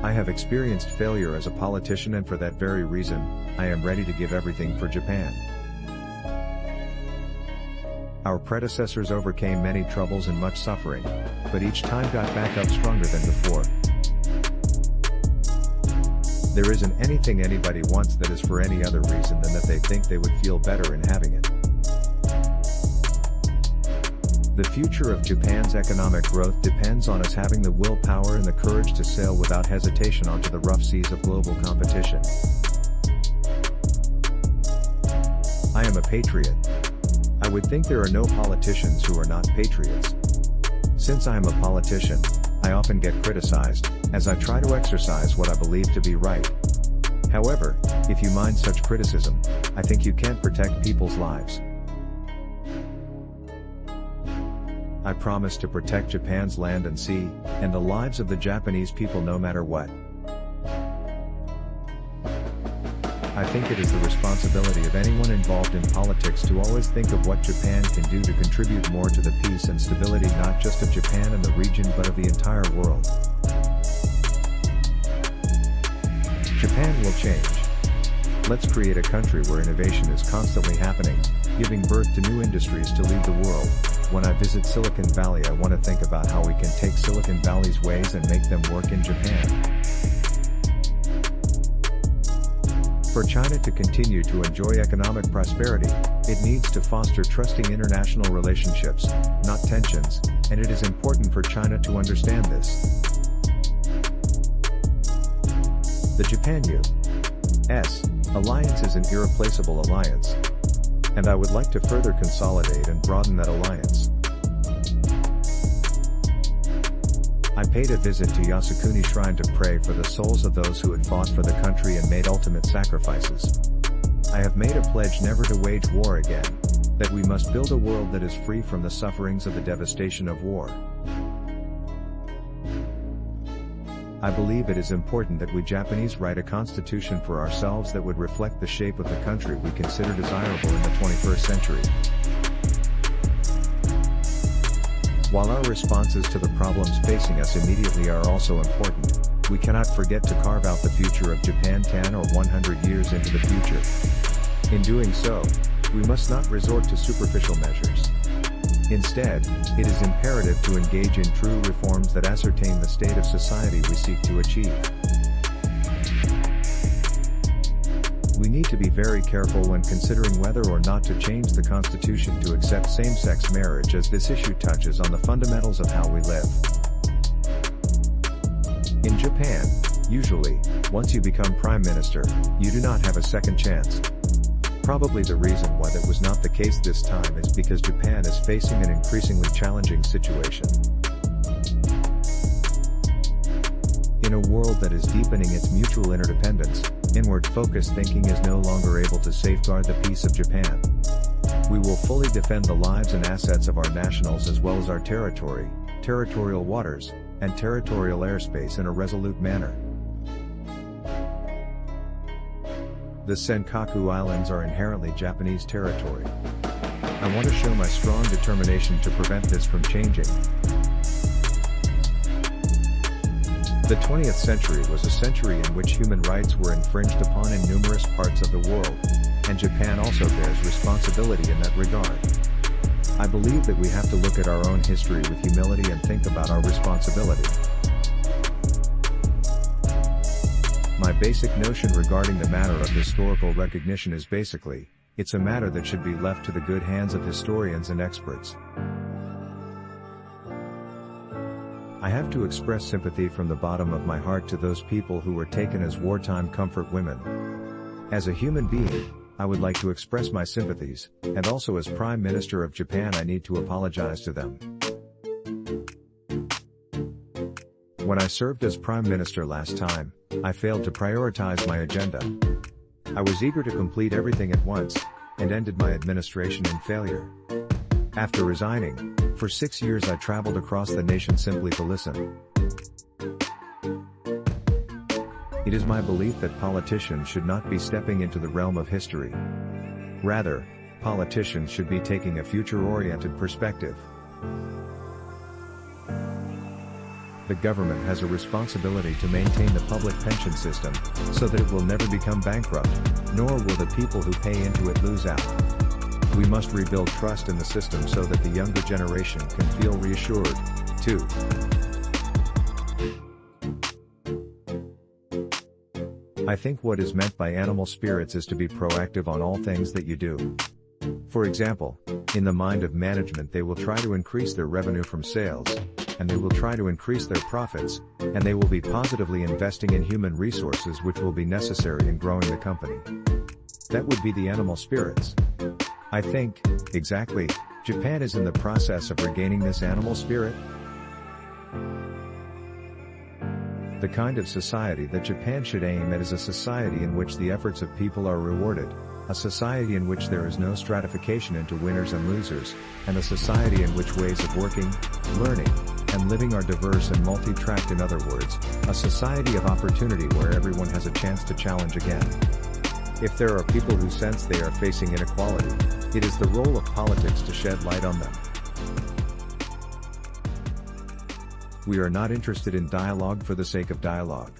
I have experienced failure as a politician, and for that very reason, I am ready to give everything for Japan. Our predecessors overcame many troubles and much suffering, but each time got back up stronger than before. There isn't anything anybody wants that is for any other reason than that they think they would feel better in having it. The future of Japan's economic growth depends on us having the willpower and the courage to sail without hesitation onto the rough seas of global competition. I am a patriot. I would think there are no politicians who are not patriots. Since I am a politician, I often get criticized, as I try to exercise what I believe to be right. However, if you mind such criticism, I think you can't protect people's lives. I promise to protect Japan's land and sea, and the lives of the Japanese people no matter what. I think it is the responsibility of anyone involved in politics to always think of what Japan can do to contribute more to the peace and stability not just of Japan and the region but of the entire world. Japan will change. Let's create a country where innovation is constantly happening, giving birth to new industries to lead the world. When I visit Silicon Valley, I want to think about how we can take Silicon Valley's ways and make them work in Japan. For China to continue to enjoy economic prosperity, it needs to foster trusting international relationships, not tensions, and it is important for China to understand this. The Japan-U.S. alliance is an irreplaceable alliance, and I would like to further consolidate and broaden that alliance. I paid a visit to Yasukuni Shrine to pray for the souls of those who had fought for the country and made ultimate sacrifices. I have made a pledge never to wage war again, that we must build a world that is free from the sufferings of the devastation of war. I believe it is important that we Japanese write a constitution for ourselves that would reflect the shape of the country we consider desirable in the 21st century. While our responses to the problems facing us immediately are also important, we cannot forget to carve out the future of Japan 10 or 100 years into the future. In doing so, we must not resort to superficial measures. Instead, it is imperative to engage in true reforms that ascertain the state of society we seek to achieve. We need to be very careful when considering whether or not to change the Constitution to accept same-sex marriage, as this issue touches on the fundamentals of how we live. In Japan, usually, once you become Prime Minister, you do not have a second chance. Probably the reason why that was not the case this time is because Japan is facing an increasingly challenging situation. In a world that is deepening its mutual interdependence, inward-focused thinking is no longer able to safeguard the peace of Japan. We will fully defend the lives and assets of our nationals as well as our territory, territorial waters, and territorial airspace in a resolute manner. The Senkaku Islands are inherently Japanese territory. I want to show my strong determination to prevent this from changing. The 20th century was a century in which human rights were infringed upon in numerous parts of the world, and Japan also bears responsibility in that regard. I believe that we have to look at our own history with humility and think about our responsibility. My basic notion regarding the matter of historical recognition is basically, it's a matter that should be left to the good hands of historians and experts. I have to express sympathy from the bottom of my heart to those people who were taken as wartime comfort women. As a human being, I would like to express my sympathies, and also as Prime Minister of Japan I need to apologize to them. When I served as Prime Minister last time, I failed to prioritize my agenda. I was eager to complete everything at once, and ended my administration in failure. After resigning, for 6 years I traveled across the nation simply to listen. It is my belief that politicians should not be stepping into the realm of history. Rather, politicians should be taking a future-oriented perspective. The government has a responsibility to maintain the public pension system, so that it will never become bankrupt, nor will the people who pay into it lose out. We must rebuild trust in the system so that the younger generation can feel reassured, too. I think what is meant by animal spirits is to be proactive on all things that you do. For example, in the mind of management they will try to increase their revenue from sales, and they will try to increase their profits, and they will be positively investing in human resources which will be necessary in growing the company. That would be the animal spirits. I think, exactly, Japan is in the process of regaining this animal spirit. The kind of society that Japan should aim at is a society in which the efforts of people are rewarded, a society in which there is no stratification into winners and losers, and a society in which ways of working, learning, and living are diverse and multi-tracked. In other words, a society of opportunity where everyone has a chance to challenge again. If there are people who sense they are facing inequality, it is the role of politics to shed light on them. We are not interested in dialogue for the sake of dialogue.